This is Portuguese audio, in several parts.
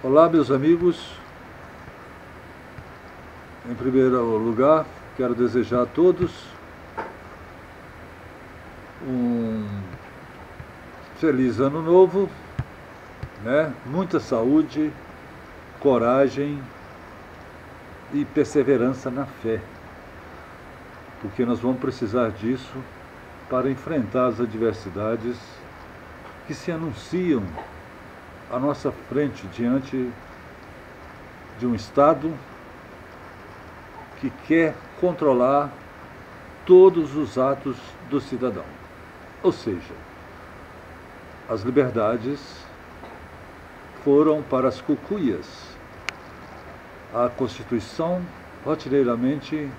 Olá, meus amigos. Em primeiro lugar, quero desejar a todos um feliz ano novo, né? Muita saúde, coragem e perseverança na fé, porque nós vamos precisar disso para enfrentar as adversidades que se anunciam à nossa frente diante de um Estado que quer controlar todos os atos do cidadão. Ou seja, as liberdades foram para as cucuias. A Constituição, rotineiramente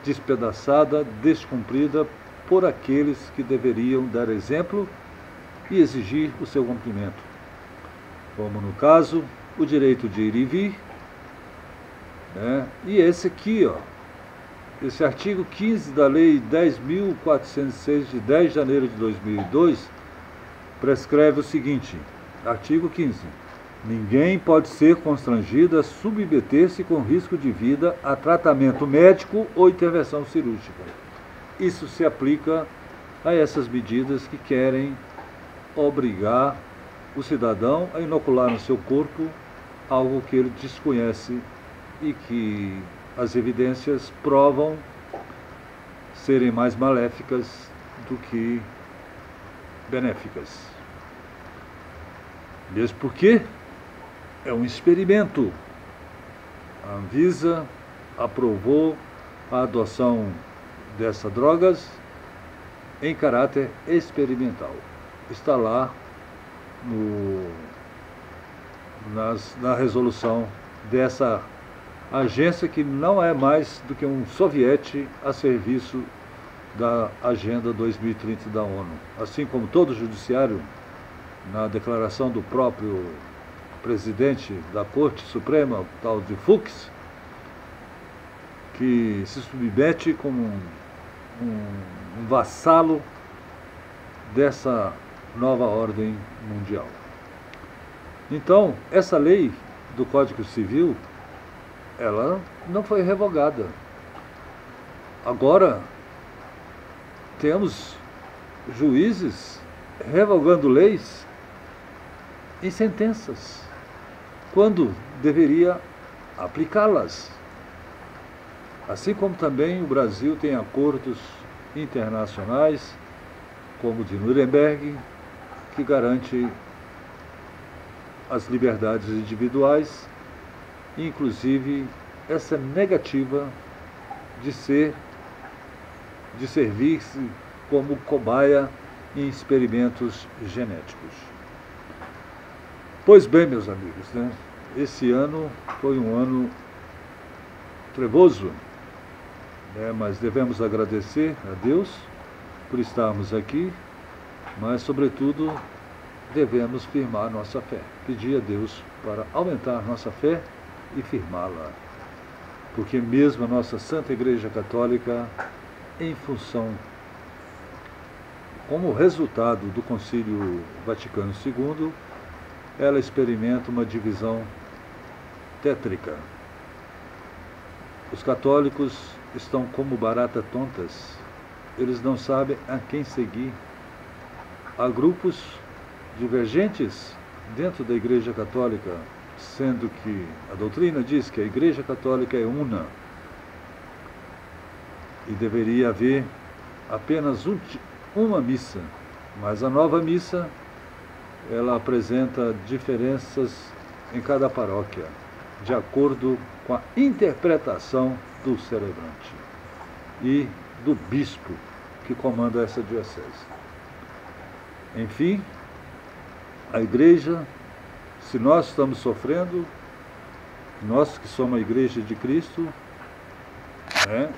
despedaçada, descumprida por aqueles que deveriam dar exemplo e exigir o seu cumprimento. Como no caso, o direito de ir e vir, né? E esse aqui, esse artigo 15 da Lei 10.406, de 10 de janeiro de 2002, prescreve o seguinte, artigo 15. Ninguém pode ser constrangido a submeter-se com risco de vida a tratamento médico ou intervenção cirúrgica. Isso se aplica a essas medidas que querem obrigar o cidadão a inocular no seu corpo algo que ele desconhece e que as evidências provam serem mais maléficas do que benéficas. Mesmo porque é um experimento. A Anvisa aprovou a adoção dessas drogas em caráter experimental. Está lá na resolução dessa agência que não é mais do que um soviete a serviço da Agenda 2030 da ONU. Assim como todo o judiciário, na declaração do próprio presidente da Corte Suprema, o tal de Fux, que se submete como um vassalo dessa nova ordem mundial. Então, essa lei do Código Civil, ela não foi revogada. Agora, temos juízes revogando leis em sentenças, quando deveria aplicá-las. Assim como também o Brasil tem acordos internacionais, como o de Nuremberg, que garante as liberdades individuais, inclusive essa negativa de servir-se como cobaia em experimentos genéticos. Pois bem, meus amigos, né? Esse ano foi um ano trevoso, né? Mas devemos agradecer a Deus por estarmos aqui, mas, sobretudo, devemos firmar nossa fé. Pedir a Deus para aumentar nossa fé e firmá-la. Porque mesmo a nossa Santa Igreja Católica, em função, como resultado do Concílio Vaticano II, ela experimenta uma divisão tétrica. Os católicos estão como baratas tontas. Eles não sabem a quem seguir. Há grupos divergentes dentro da Igreja Católica, sendo que a doutrina diz que a Igreja Católica é una e deveria haver apenas uma missa, mas a nova missa, ela apresenta diferenças em cada paróquia, de acordo com a interpretação do celebrante e do bispo que comanda essa diocese. Enfim, a Igreja, se nós estamos sofrendo, nós que somos a Igreja de Cristo, né,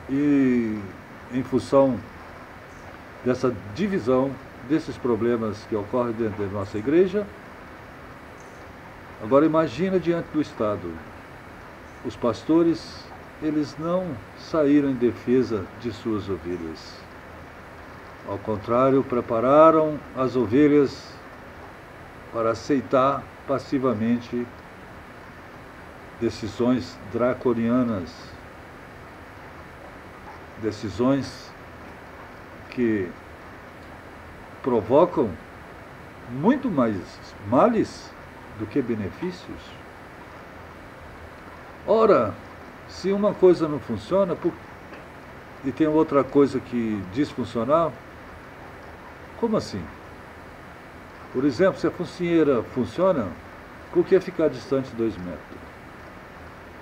e em função dessa divisão, desses problemas que ocorrem dentro da nossa Igreja, agora imagina diante do Estado. Os pastores, eles não saíram em defesa de suas ovelhas. Ao contrário, prepararam as ovelhas para aceitar passivamente decisões draconianas, decisões que provocam muito mais males do que benefícios. Ora, se uma coisa não funciona e tem outra coisa que disfuncional, como assim? Por exemplo, se a focinheira funciona, por que ficar distante 2 metros?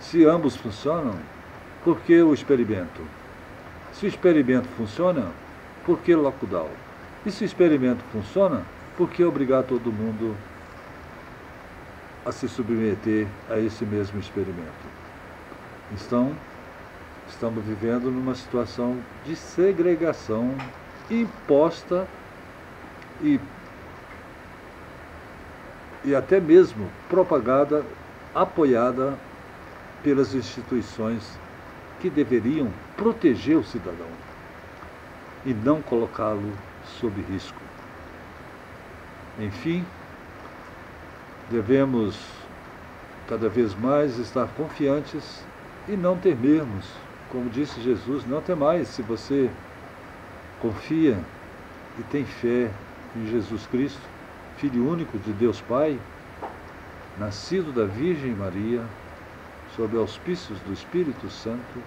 Se ambos funcionam, por que o experimento? Se o experimento funciona, por que lockdown? E se o experimento funciona, por que obrigar todo mundo a se submeter a esse mesmo experimento? Então, estamos vivendo numa situação de segregação imposta e até mesmo propagada, apoiada pelas instituições que deveriam proteger o cidadão e não colocá-lo sob risco. Enfim, devemos cada vez mais estar confiantes e não temermos. Como disse Jesus, não temais. Se você confia e tem fé em Jesus Cristo, Filho único de Deus Pai, nascido da Virgem Maria, sob auspícios do Espírito Santo,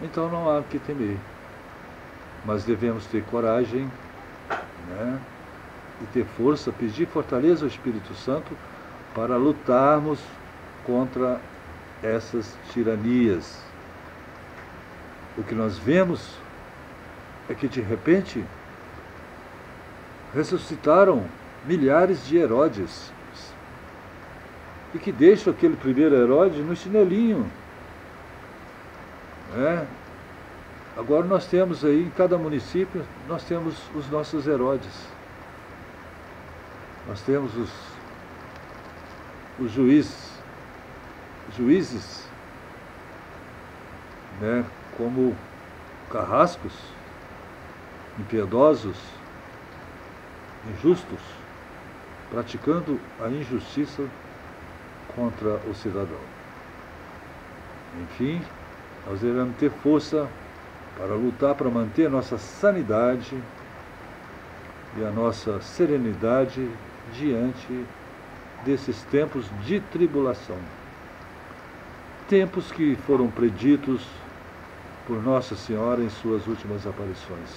então não há que temer. Mas devemos ter coragem, né, e ter força, pedir fortaleza ao Espírito Santo para lutarmos contra essas tiranias. O que nós vemos é que, de repente, ressuscitaram milhares de Herodes e que deixam aquele primeiro Herodes no chinelinho. Agora nós temos aí, em cada município, nós temos os nossos Herodes. Nós temos os juízes, né, como carrascos, impiedosos, injustos, praticando a injustiça contra o cidadão. Enfim, nós devemos ter força para lutar, para manter a nossa sanidade e a nossa serenidade diante desses tempos de tribulação. Tempos que foram preditos por Nossa Senhora em suas últimas aparições.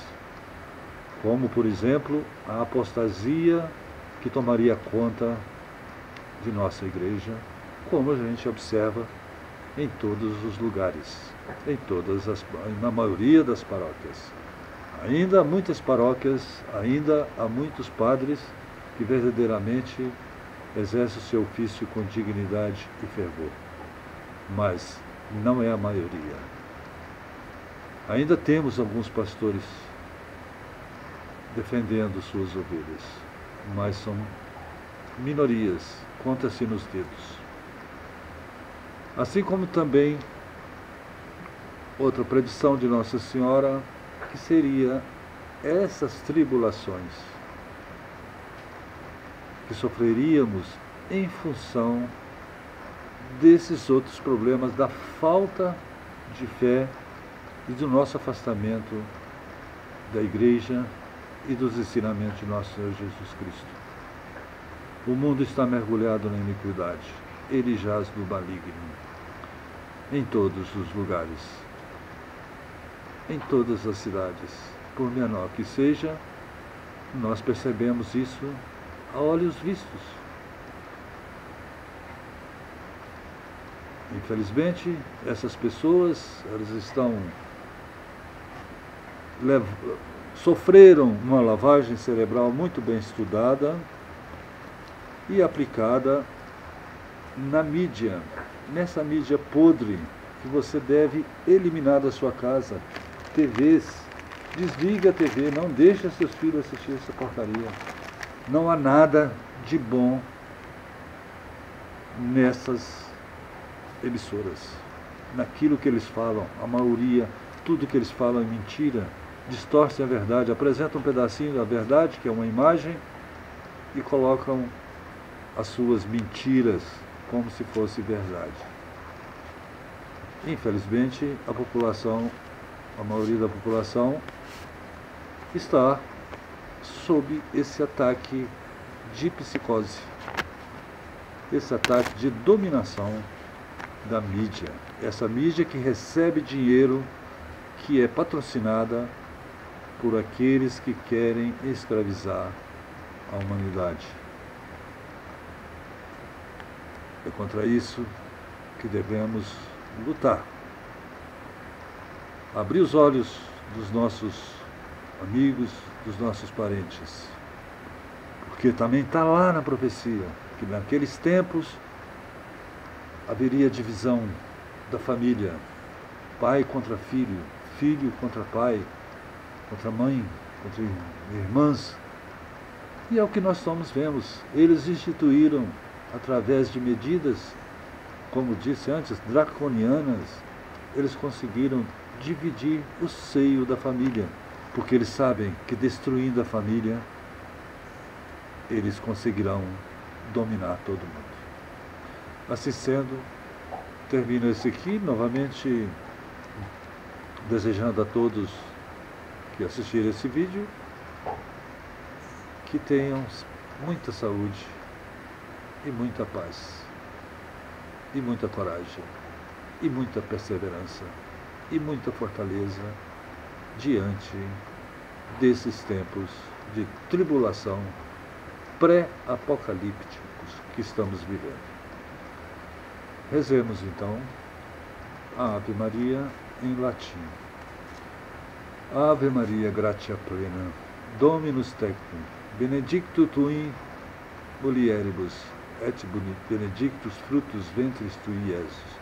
Como, por exemplo, a apostasia que tomaria conta de nossa igreja, como a gente observa em todos os lugares, na maioria das paróquias. Ainda há muitas paróquias, ainda há muitos padres que verdadeiramente exercem o seu ofício com dignidade e fervor, mas não é a maioria. Ainda temos alguns pastores defendendo suas ovelhas, mas são minorias, conta-se nos dedos. Assim como também outra predição de Nossa Senhora, que seria essas tribulações que sofreríamos em função desses outros problemas, da falta de fé e do nosso afastamento da Igreja e dos ensinamentos de nosso Senhor Jesus Cristo. O mundo está mergulhado na iniquidade, ele jaz no maligno, em todos os lugares, em todas as cidades. Por menor que seja, nós percebemos isso a olhos vistos. Infelizmente, essas pessoas, elas sofreram uma lavagem cerebral muito bem estudada e aplicada na mídia, nessa mídia podre que você deve eliminar da sua casa. TVs, desliga a TV, não deixa seus filhos assistir essa porcaria. Não há nada de bom nessas emissoras, naquilo que eles falam. A maioria, tudo que eles falam é mentira, distorcem a verdade, apresentam um pedacinho da verdade, que é uma imagem, e colocam as suas mentiras como se fosse verdade. Infelizmente, a maioria da população está sob esse ataque de psicose, esse ataque de dominação da mídia. Essa mídia que recebe dinheiro, que é patrocinada por aqueles que querem escravizar a humanidade. É contra isso que devemos lutar. Abrir os olhos dos nossos amigos, dos nossos parentes. Porque também está lá na profecia que naqueles tempos haveria divisão da família, pai contra filho, filho contra pai, contra mãe, contra irmãs. E é o que nós estamos vendo. Eles instituíram, através de medidas, como disse antes, draconianas, eles conseguiram dividir o seio da família, porque eles sabem que destruindo a família, eles conseguirão dominar todo mundo. Assim sendo, termino esse aqui, novamente desejando a todos que assistiram esse vídeo que tenham muita saúde e muita paz, e muita coragem, e muita perseverança, e muita fortaleza diante desses tempos de tribulação pré-apocalípticos que estamos vivendo. Rezemos então a Ave Maria em latim. Ave Maria, gratia plena, Dominus tecum, benedictus tu in mulieribus, et benedictus fructus ventris tui, Iesus.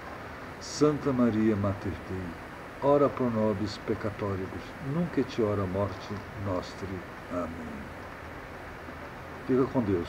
Santa Maria, Mater Dei, ora pro nobis peccatoribus, nunc et hora morte nostri. Amém. Fica com Deus.